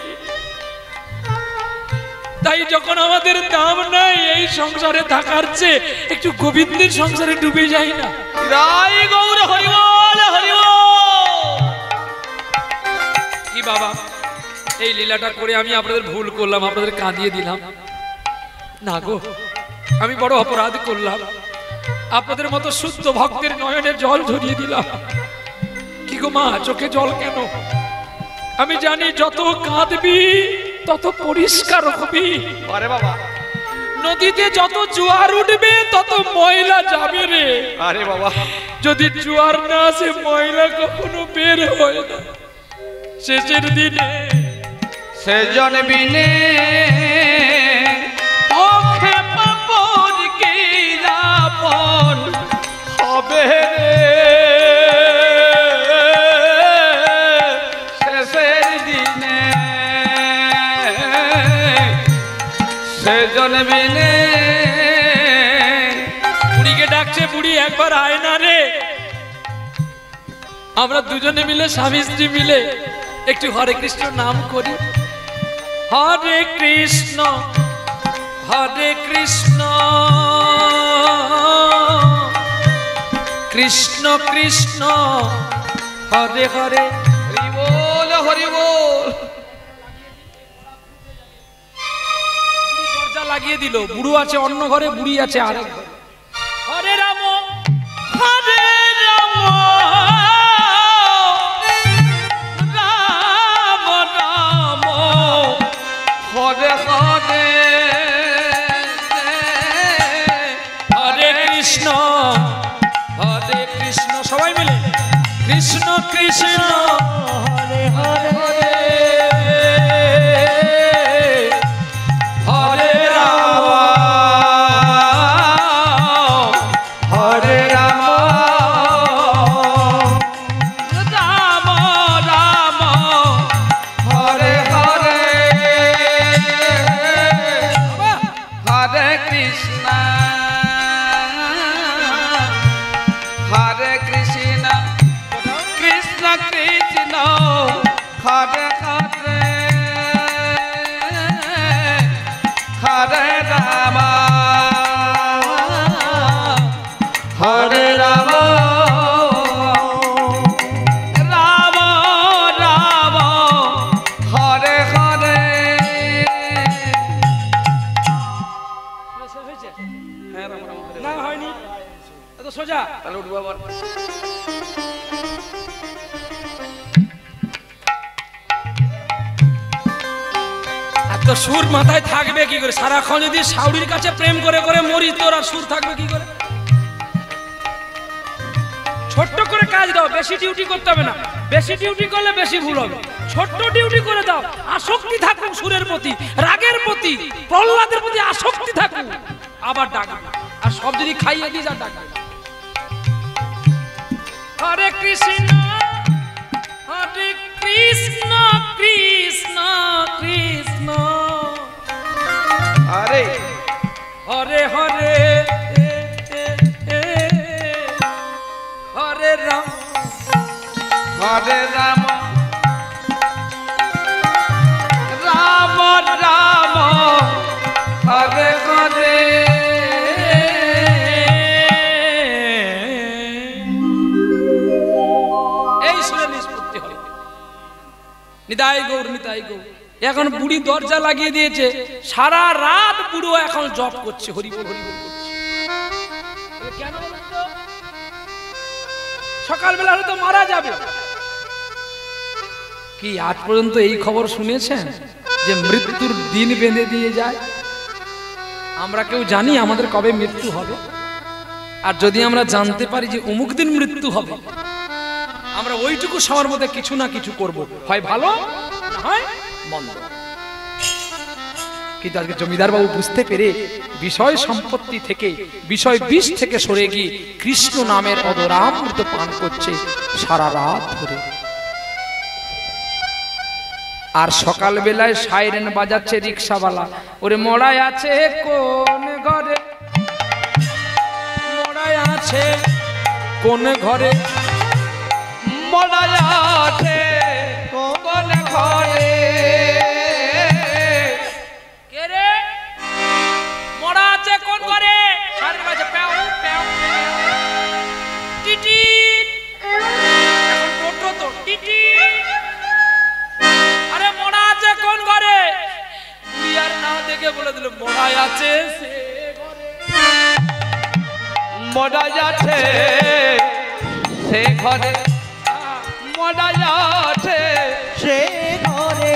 A: তাই যখন আমাদের দাম নাই এই সংসারে থাকার চেয়ে একটু গোবিন্দের সংসারে ডুবে যাই না।
C: রাই গৌর হরিবল হরিবল।
A: কি বাবা, এই লীলাটা করে আমি আপনাদের ভুল করলাম, আপনাদের কাঁদিয়ে দিলাম না গো, আমি বড় অপরাধ করলাম, আপনাদের মতো শুদ্ধ ভক্তের নয়নের জল ঝরিয়ে দিলাম। কি গো মা, চোখে জল কেন? আমি জানি যত কাঁদবি তত পরিষ্কার হবি।
C: আরে বাবা,
A: নদীতে যত জোয়ার উঠবে তত ময়লা যাবে রে।
C: আরে বাবা,
A: যদি জোয়ার না আসে ময়লা কখনো বের হয় না। শেষের দিনে
C: সেজন বিনে ওখে পাপন কি আপন হবে রে, শেষের দিনে সেজন বিনে।
A: বুড়িকে ডাকছে, বুড়ি একবার আয় না রে, আমরা দুজনে মিলে স্বামী স্ত্রী মিলে একটু হরে কৃষ্ণ নাম করি। হরে কৃষ্ণ হরে কৃষ্ণ কৃষ্ণ কৃষ্ণ হরে হরে।
C: হরি বল হরি বল।
A: দরজা লাগিয়ে দিল, বুড়ো আছে অন্য ঘরে, বুড়ি আছে আরেক ঘরে। হরে রাম
C: হরে রাম রাম রাম হরে হরে,
A: হরে কৃষ্ণ হরে কৃষ্ণ, সবাই মিলে কৃষ্ণ কৃষ্ণ
B: হরে হরে
C: হরে রাম হরে রাম রাম রাম হরে হরে, হরে কৃষ্ণ হরে কৃষ্ণ কৃষ্ণ কৃষ্ণ হরে হরে, হরে রাম হরে রাম রাম রাম হরে হরে।
A: না হয়নি, এত সোজা।
C: তাহলে উঠবো আবার।
A: এত তো সুর মাথায় থাকবে কি করে? সারাক্ষণ যদি শাউরির কাছে প্রেম করে করে মরি, তোর আর সুর থাকবে কি করে? ছোট্ট করে কাজ দাও, বেশি ডিউটি করতে হবে না। বেশি ডিউটি করলে বেশি ভুল হবে। ছোট্ট ডিউটি করে দাও, আসক্তি থাকুক সুরের প্রতি, রাগের প্রতি, প্রহ্লাদের প্রতি আসক্তি থাকুক, আবার ডাকবে। আর সব যদি খাইয়ে দিস আর ডাকবে। হরে কৃষ্ণ হরে কৃষ্ণ কৃষ্ণ কৃষ্ণ
C: হরে
A: হরে হরে হরে রাম
C: হরে রাম রাম রাম হরে হরে
A: এই সুরে নিষ্পত্তি হলো। নিতাই গৌর নিতাই গৌর। এখন বুড়ি দরজা লাগিয়ে দিয়েছে, সারা রাত বুড়ো এখন জপ করছে, হরিবল হরিবল করছে। কেন বলুন তো? সকালবেলা হয়তো মারা যাবে। কি আজ পর্যন্ত এই খবর শুনেছেন যে মৃত্যুর দিন বেঁধে দিয়ে যায়? আমরা কেউ জানি আমাদের কবে মৃত্যু হবে? আর যদি আমরা জানতে পারি যে অমুক দিন মৃত্যু হবে, আমরা ওইটুকু সময়ের মধ্যে কিছু না কিছু করব, হয় ভালো না হয় মন্দ। কিন্তু আজকে জমিদার বাবু বুঝতে পেরে বিষয় সম্পত্তি থেকে, বিষয় বিষ থেকে সরে গিয়ে কৃষ্ণ নামের অদরামৃত পান করছে সারা রাত ধরে। আর সকাল বেলায় সাইরেন বাজাচ্ছে রিক্সাওয়ালা, ওরে মড়াই আছে কোন ঘরে, মড়াই আছে কোন ঘরে,
C: মড়াই আছে কোন ঘরে।
A: কে রে? মড়া আছে কোন ঘরে? সাইরেন বাজে প্যাও প্যাও টিটি। এখন টোটো তো টিটি। আরে মড়া আছে কোন ঘরে? আর না দেখে বলে দিল মড়াই আছে সে ঘরে।
C: মড়াই আছে সে ঘরে, মড়াই আছে
B: সে ঘরে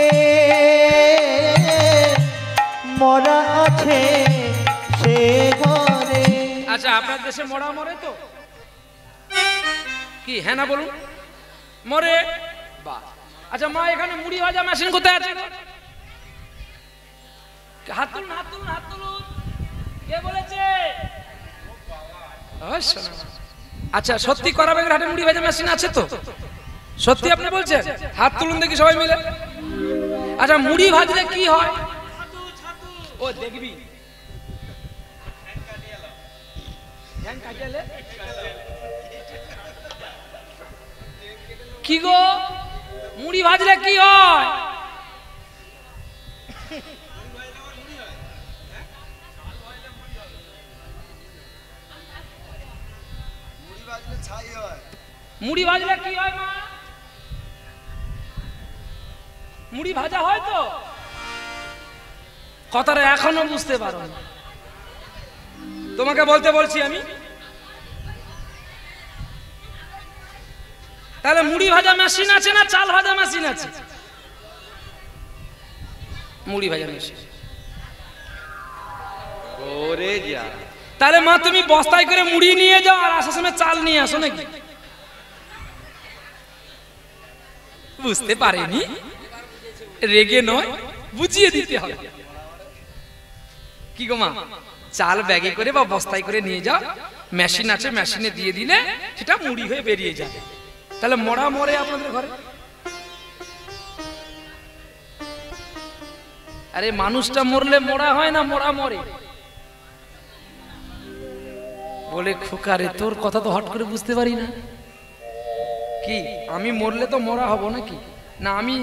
B: মরা আছে সে ঘরে।
A: আচ্ছা, আপনার দেশে মরা মরে তো কি? হ্যাঁ না বলুন, মরে। বাহ। আচ্ছা মা, এখানে মুড়ি ভাজা মেশিন কোথায় আছে? হাত তুলুন হাত তুলুন হাত তুলুন। কে বলেছে? আচ্ছা সত্যি করাবেন হাটে মুড়ি ভাজা মেশিন আছে তো? সত্যি আপনি বলছেন? হাত তুলুন দেখি সবাই মিলে। আচ্ছা মুড়ি ভাজলে কি হয়? ও দেখবি কি গো, মুড়ি ভাজলে কি হয়? মুড়ি ভাজলে কি হয় মা? মুড়ি ভাজা হয় তো? কথাটা এখনো বুঝতে পারো না? তোমাকে বলতে বলছি আমি। তাহলে মুড়ি ভাজা মেশিন আছে না চাল ভাজা মেশিন আছে? মুড়ি ভাজা মেশিন।
C: ওরে যা।
A: তাহলে মা তুমি বস্তায় করে মুড়ি নিয়ে যাও আর আসার সময় চাল নিয়ে আসো নাকি? বুঝতে পারেনি, রেগে নয়, বুঝিয়ে দিতে হবে। কি গো মা, চাল ব্যাগে করে বা বস্তায় করে নিয়ে যাও, মেশিন আছে মেশিনে দিয়ে দিলে সেটা মুড়ি হয়ে বেরিয়ে যাবে। তাহলে মরা মরে আপনাদের ঘরে? আরে মানুষটা মরলে মরা হয় না, মরা মরে। বলে খোকারে তোর কথা তো হট করে বুঝতে পারি না। কি আমি মরলে তো মরা হব নাকি? না আমি,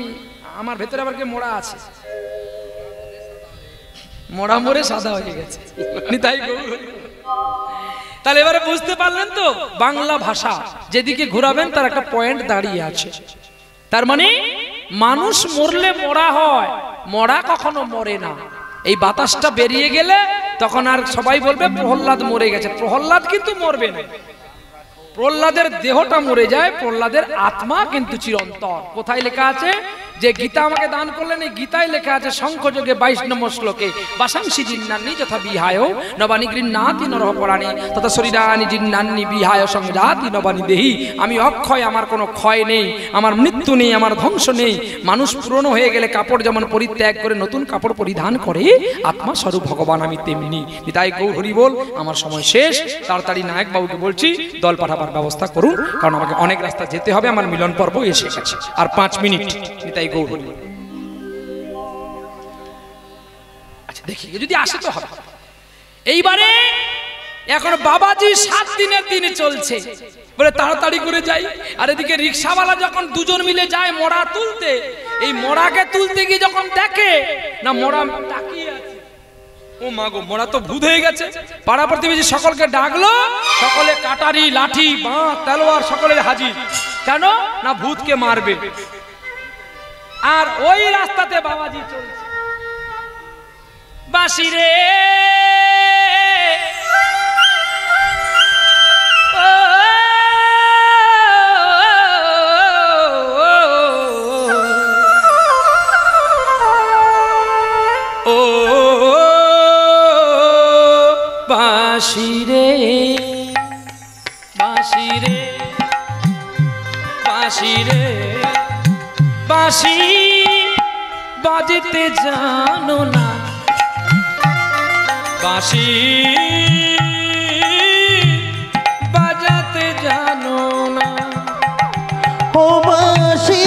A: আমার ভেতরে আবার কে মরা আছে? মরা মরে সাদা হয়ে গেছে। তাই তাহলে এবারে বুঝতে পারলেন তো, বাংলা ভাষা যেদিকে ঘোরাবেন তার একটা পয়েন্ট দাঁড়িয়ে আছে। তার মানে মানুষ মরলে মরা হয়, মরা কখনো মরে না। এই বাতাসটা বেরিয়ে গেলে তখন আর সবাই বলবে প্রহ্লাদ মরে গেছে। প্রহ্লাদ কিন্তু মরবে না। প্রহ্লাদের দেহটা মরে যায়, প্রহ্লাদের আত্মা কিন্তু চিরন্তন। কোথায় লেখা আছে? যে গীতা আমাকে দান করলেন, এই গীতায় লেখা আছে শঙ্খযোগে 22 নম্বর শ্লোকে, বাসাংসি জিন্নান্নি যথা বিহায় নবানি গৃহ্ণাতি নরঃ পরাণি তথা শরীরানি জিন্নান্নি বিহায় সংজাতি নবানি দেহি। আমি অক্ষয়, আমার কোনো ক্ষয় নেই, আমার মৃত্যু নেই, আমার ধ্বংস নেই। মানুষ পুরনো হয়ে গেলে কাপড় যেমন পরিত্যাগ করে নতুন কাপড় পরিধান করে, আত্মা স্বরূপ ভগবান আমি তেমনি। নিতাই গৌর হরি বল। আমার সময় শেষ, তাড়াতাড়ি নায়ক বাবুকে বলছি দল পাঠাবার ব্যবস্থা করুন, কারণ আমাকে অনেক রাস্তা যেতে হবে, আমার মিলন পর্ব এসে গেছে, আর 5 মিনিট। নিতাই গৌর হরি বল। আচ্ছা দেখি যদি আসে তো হবে। এইবারে এখন বাবাজি 7 দিনের দিন চলছে, বলে তাড়াতাড়ি করে যাই। আর এদিকে রিক্সাওয়ালা যখন দুজন মিলে যায় মোড়া তুলতে, এই মোড়াকে তুলতে গিয়ে যখন দেখে না মোড়া তাকিয়ে আছে, ও মা গো, মোড়া তো ভূত হয়ে গেছে। পাড়া প্রতিবেশী সকলকে ডাকলো, সকলে কাটারি লাঠি বাঁ তলোয়ার সকলে হাজির। কেন না ভূতকে মারবে। আর ওই রাস্তাতে বাবাজি চলছে, বাঁশি রে বাঁশি রে বাঁশি রে বাঁশি রে বাঁশি বাজতে জানো না, বাঁশি বাজাতে জানো না।
B: ও বাঁশি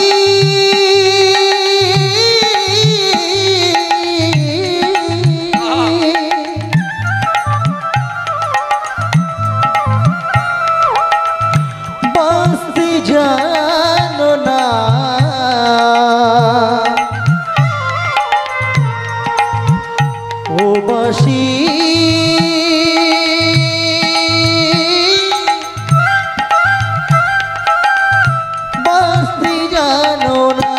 B: বাঁশি জানো না, ও বাঁশি বাঁশি জানো না।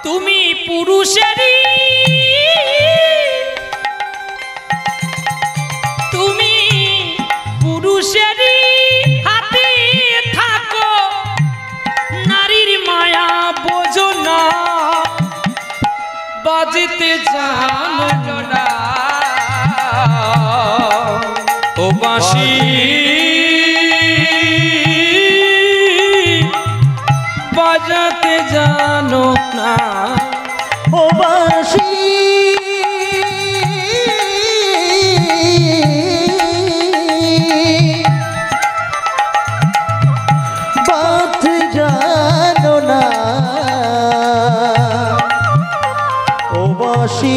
A: তুমি পুরুষেরই, তুমি পুরুষেরই হাতে থাকো, নারীর মায়া বোঝো না, বাজতে জানো না। ও বাঁশি বাজাতে জানো না,
B: ও বাঁশি বাজতে জানো না, ও বাঁশি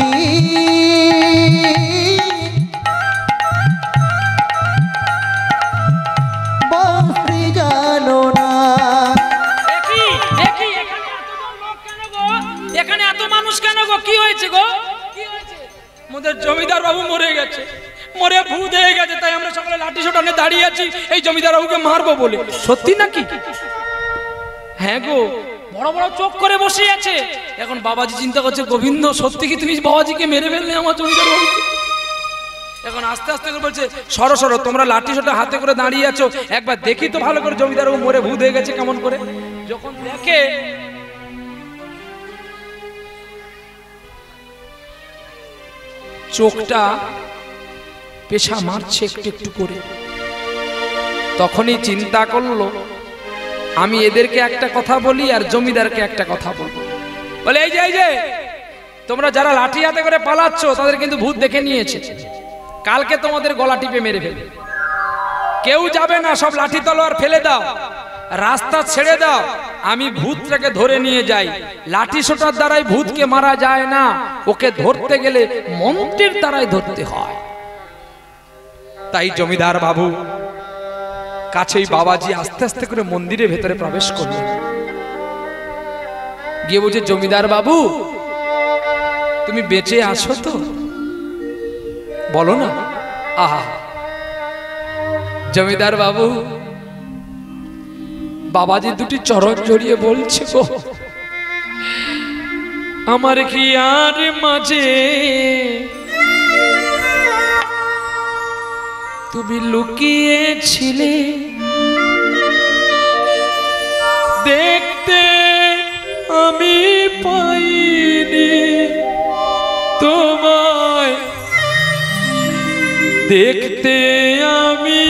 B: বাঁশি জানো না।
A: এখানে এত মানুষ কেন গো? কি হয়েছে গো? কি হয়েছে? আমাদের জমিদার বাবু মরে গেছে, মরে ভূত হয়ে গেছে, তাই আমরা সকলে লাঠি সোটা নিয়ে দাঁড়িয়ে আছি এই জমিদার বাবুকে মারবো বলে। সত্যি নাকি? হ্যাঁ গো, বড় বড় চোখ করে বসে আছে। এখন বাবাজি চিন্তা করছে, গোবিন্দ সত্যি কি তুমি বাবাজিকে মেরে ফেললে আমার জমিদার বাবুকে? এখন আস্তে আস্তে করে বলছে, সরো সরো, তোমরা লাঠি সোটা হাতে করে দাঁড়িয়ে আছো, একবার দেখি তো ভালো করে জমিদার বাবু মরে ভূত হয়ে গেছে কেমন করে। যখন দেখে চোখটা পেশা মারছে একটু একটু করে, তখনই চিন্তা করলো আমি এদেরকে একটা কথা বলি আর জমিদারকে একটা কথা বলবো। বলে এই যে তোমরা যারা লাঠি হাতে করে পালাচ্ছ তাদের কিন্তু ভূত দেখে নিয়েছে, কালকে তোমাদের গলা টিপে মেরে ফেলবে। কেউ যাবে না, সব লাঠি তলোয়ার ফেলে দাও, রাস্তা ছেড়ে দাও, আমি ভূতটাকে ধরে নিয়ে যাই। লাঠি সোটার দ্বারাই ভূতকে মারা যায় না, ওকে ধরতে গেলে মন্ত্রের দ্বারাই ধরতে হয়। তাই জমিদার বাবু কাছেই বাবাজি আস্তে আস্তে করে মন্দিরের ভেতরে প্রবেশ করলেন। গিয়ে বলছে, জমিদার বাবু তুমি বেঁচে আছো তো, বলো না। আহা, জমিদার বাবু বাবাজি দুটি চরণ জড়িয়ে বলছে, গো আমার কি আর মাঝে তুমি লুকিয়েছিলে, দেখতে আমি পাইনি তোমায় দেখতে আমি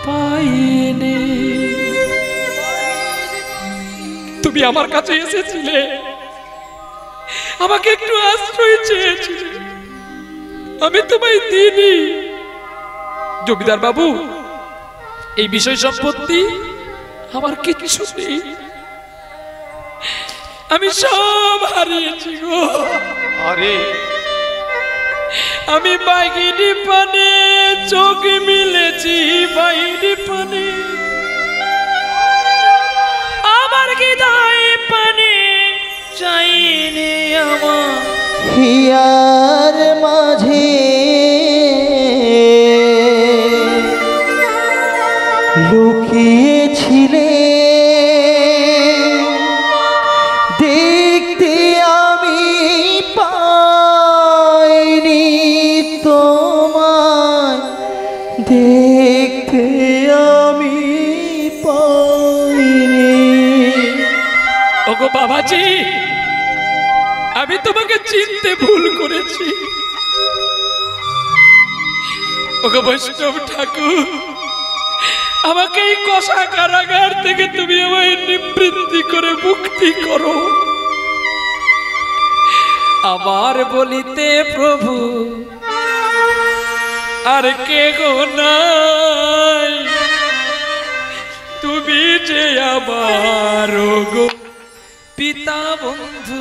A: পাইনি। তুমি আমার কাছে এসেছিলে, আমাকে একটু আশ্রয় চেয়েছিলে, আমি তোমায় দিইনি। জমিদার বাবু, এই বিষয় সম্পত্তি আমার কিচ্ছু নেই, আমি সব হারিয়েছি গো।
C: আরে
A: আমি বাঘিনী পানে চোখ মিলেছি, বাহিনী পানে আমার হৃদয় পানে চাইনি আমার
B: হিয়ার মাঝে লুকিয়েছিলে, দেখতে আমি পাইনি তোমায়, দেখতে আমি পাইনি।
A: ওগো বাবাজি, আমি তোমাকে চিনতে ভুল করেছি। ওগো বৈষ্ণব ঠাকুর, আমাকে এই কষা কারাগার থেকে তুমি আমায় নিবৃত্তি করে মুক্তি করো। আমার বলিতে প্রভু আর কে গো নাই, তুমি যে আমার গো পিতা বন্ধু।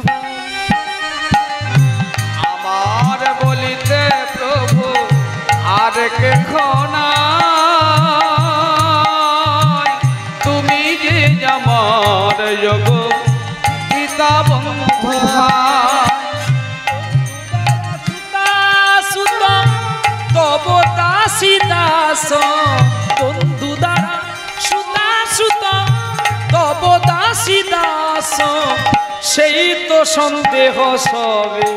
C: আমার বলিতে প্রভু আর কেহ নাই, তুমি যে আমার যোগ পিতা বন্ধু ভাই।
A: সুতা তব দাসী দাস বন্ধু দ্বারা, সুতা সুতা তব দাসী দাস, সেই তো সন্দেহ সবে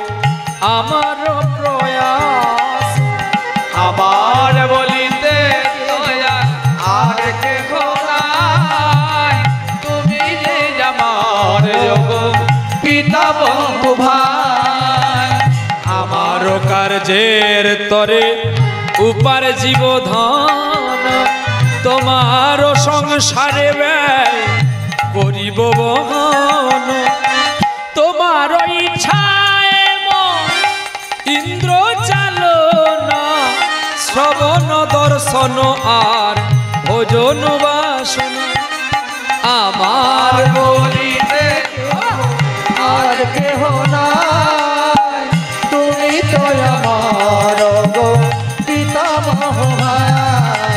A: আমার প্রয়াস।
C: আমার বলিতে দয়া আর কেহ নাই, তুমি যে আমার যোগ পিতা বন্ধু ভাই।
A: আমার কার্যের তরে উপার জীবধন, তোমার সংসারে ব্যয় করিব বহন। তোমার ইচ্ছায় ইন্দ্র চালনা, শ্রবণ দর্শন আর ভোজন বাসনা। আমার
C: বলিতে
B: আর কেহ নাই, তুমি তো আমার গো পিতামহ ভাই।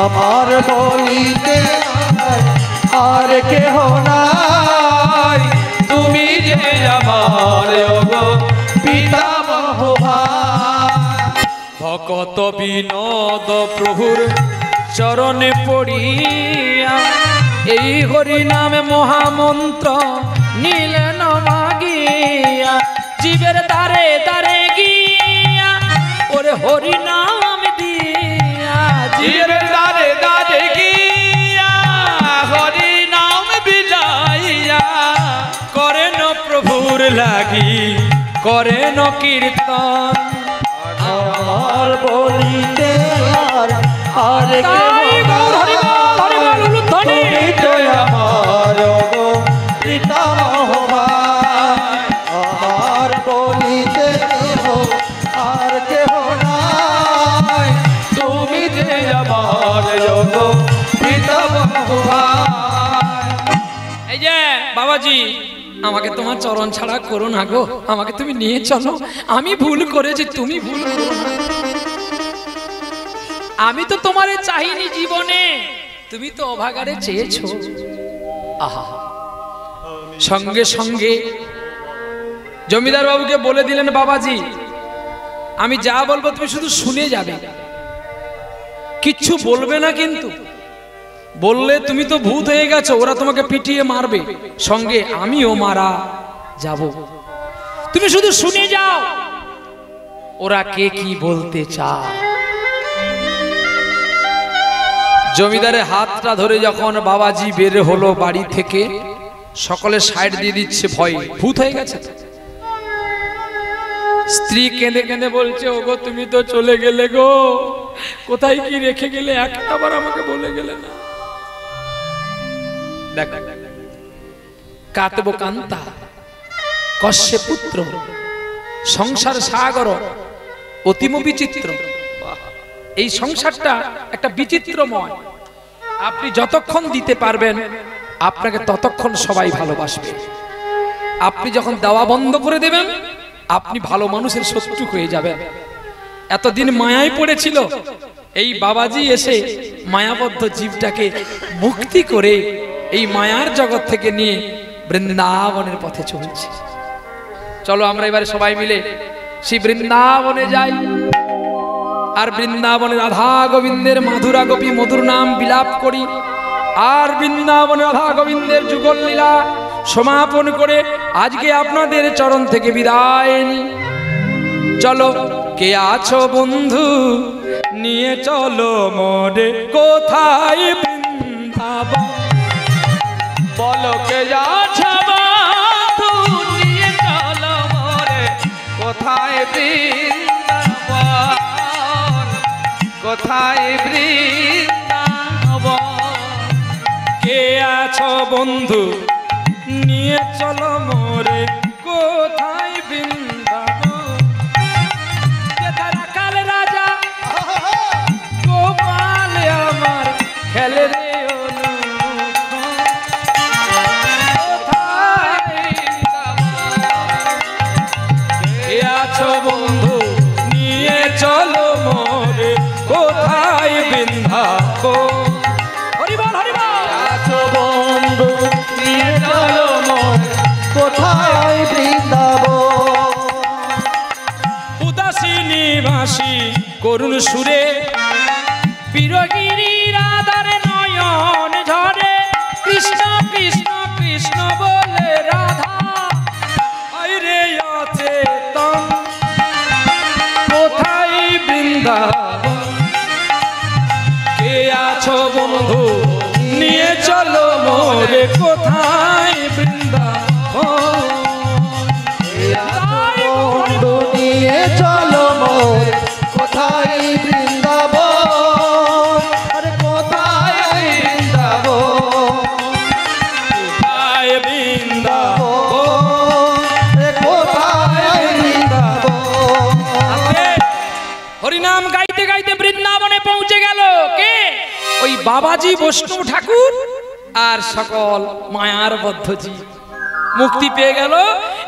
B: আমার বলিতে আর কেহ নাই,
C: তুমি যে আমার গো পিতামহ ভাই।
A: ভকত বিনোদ প্রভুর চরণে পড়িয়া, এই হরি নামে মহামন্ত্র নীলেন মাগিয়া, জীবের দ্বারে দ্বারে গিয়া ওরে হরি নাম দিয়া,
C: জীবের দ্বারে দ্বারে গিয়া হরি নাম বিলাইয়া,
A: করেন প্রভুর লাগি করেন কীর্তন।
B: আমার বলিতে আর
A: তাই গৌর হরি বল, হরি বল উলুধ্বনি।
B: তুমি তো আমার গো পিতামহ ভাই। আমার বলিতে আর কেহ নাই,
C: তুমি যে আমার গো পিতামহ ভাই।
A: এই যে বাবাজি, আমাকে তোমার চরণ ছাড়া করো না গো, আমাকে তুমি নিয়ে চলো। আমি ভুল করেছি, তুমি ভুল করো না। আমি তো তোমারে চাইনি জীবনে, তুমি তো অভাগারে চেয়েছো। আহা, সঙ্গে সঙ্গে জমিদার বাবুকে বলে দিলেন, বাবাজি আমি যা বলবো তুমি শুধু শুনে যাবে, কিচ্ছু বলবে না, কিন্তু বললে তুমি তো ভূত হয়ে গেছো, ওরা তোমাকে পিটিয়ে মারবে, সঙ্গে আমিও মারা যাব। তুমি শুধু শুনে যাও ওরা কে কি বলতে চায়। জমিদারের হাতটা ধরে যখন বাবাজি বের হলো বাড়ি থেকে, সকলে সাইড দিয়ে দিচ্ছে, ভয় ভূত হয়ে গেছে। স্ত্রী কেঁদে কেঁদে বলছে, ওগো তুমি তো চলে গেলে গো, কোথায় কি রেখে গেলে একটাবার আমাকে বলে গেলে না। দেখ, কাতব কান্তা কশ্যে পুত্র সংসার সাগর অতিম বিচিত্র। এই সংসারটা একটা বিচিত্রময়। আপনি যতক্ষণ দিতে পারবেন আপনাকে ততক্ষণ সবাই ভালোবাসবে। আপনি যখন দেওয়া বন্ধ করে দেবেন আপনি ভালো মানুষের শত্রু হয়ে যাবেন। এতদিন মায়ায় পড়েছিল, এই বাবাজি এসে মায়াবদ্ধ জীবটাকে মুক্তি করে এই মায়ার জগৎ থেকে নিয়ে বৃন্দাবনের পথে চলছে। চলো আমরা এবারে সবাই মিলে সেই বৃন্দাবনে যাই, আর বৃন্দাবনে রাধা গোবিন্দের মাধুরা গোপী মধুর নাম বিলাপ করি, আর বৃন্দাবনে রাধা গোবিন্দের যুগল লীলা সমাপন করে আজকে আপনাদের চরণ থেকে বিদায় নিই। চলো কে আছো বন্ধু, নিয়ে চলো মোরে কোথায় বৃন্দাবন।
C: বলো কে আছো বন্ধু, নিয়ে চলো মোরে কোথায় বৃন্দাবন, কোথায় বৃন্দাবন।
A: কে আছো বন্ধু, নিয়ে চলো মোরে কোথায় বৃন্দাবন। যেথায় কাল রাজা গোপাল আমার খেলে রে বন্ধু, নিয়ে চলো মোরে কোথায় বৃন্দাবন। হরি বল হরি বল।
B: আছো বন্ধু, নিয়ে চলো মোরে কোথায় বৃন্দাবন।
A: উদাসিনী ভাসি করুণ সুরে বিরগিরি রাধার নয়ন ঝরে। কৃষ্ণ কৃষ্ণ কৃষ্ণ বলে রাধা আইরে আছে তম কোথায় বৃন্দাবন। কে আছো বন্ধু, নিয়ে চলো মোরে কোথায় বৃন্দাবন।
B: বন্ধু, নিয়ে চলো মোরে কোথায় বৃন্দাবন। আরে কোথায় বৃন্দাবন,
A: কোথায় বৃন্দাবন।
B: আরে কোথায় বৃন্দাবন।
A: হরিনাম গাইতে গাইতে বৃন্দাবনে পৌঁছে গেল কে? ওই বাবাজি বৈষ্ণব ঠাকুর আর সকল মায়ার বদ্ধ জীব মুক্তি পেয়ে গেল।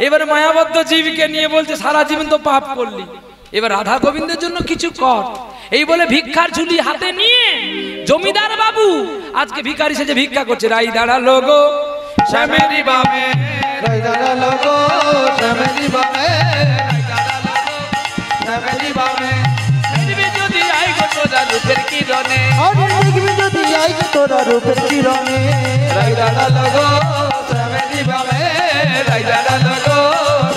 A: এবার মায়াবদ্ধ জীবকে নিয়ে বলছে, সারা জীবন তো পাপ করলি, এবার রাধা গোবিন্দের জন্য কিছু কর। এই বলে ভিক্ষার ঝুলি হাতে নিয়ে জমিদার বাবু আজকে ভিখারি সেজে ভিক্ষা করছে। রাই দাঁড়ালো গো শ্যামেরি বামে,
B: রাই দাঁড়ালো গো শ্যামেরি বামে, রাই দাঁড়ালো গো শ্যামেরি বামে।
C: দেখবি যদি আই গো তোরা রূপের কিরণে,
B: আরে দেখবি যদি আই তোরা রূপের কিরণে।
C: রাই দাঁড়ালো গো শ্যামেরি বামে, রাই দাঁড়ালো গো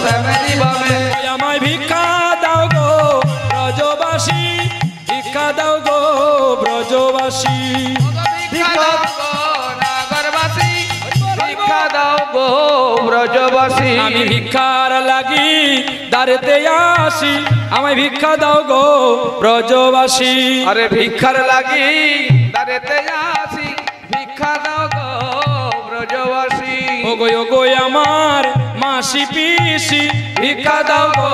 C: শ্যামেরি বামে।
A: ওই আমায় ভিক্ষা দাও গো ব্রজবাসী, ভিক্ষা দাও গো ব্রজবাসী।
C: ভিক্ষা দাও গো নাগরবাসী, ভিক্ষা দাও গো ব্রজবাসী।
A: আমি ভিক্ষার লাগি দাঁড়েতে আসি, আমায় ভিক্ষা দাও গো ব্রজবাসী।
C: আরে ভিক্ষার লাগি দাঁড়েতে আসি, ভিক্ষা দাও গো ব্রজবাসী।
A: ওগো ওগো আমার মাসি পিসি, ভিক্ষা দাও গো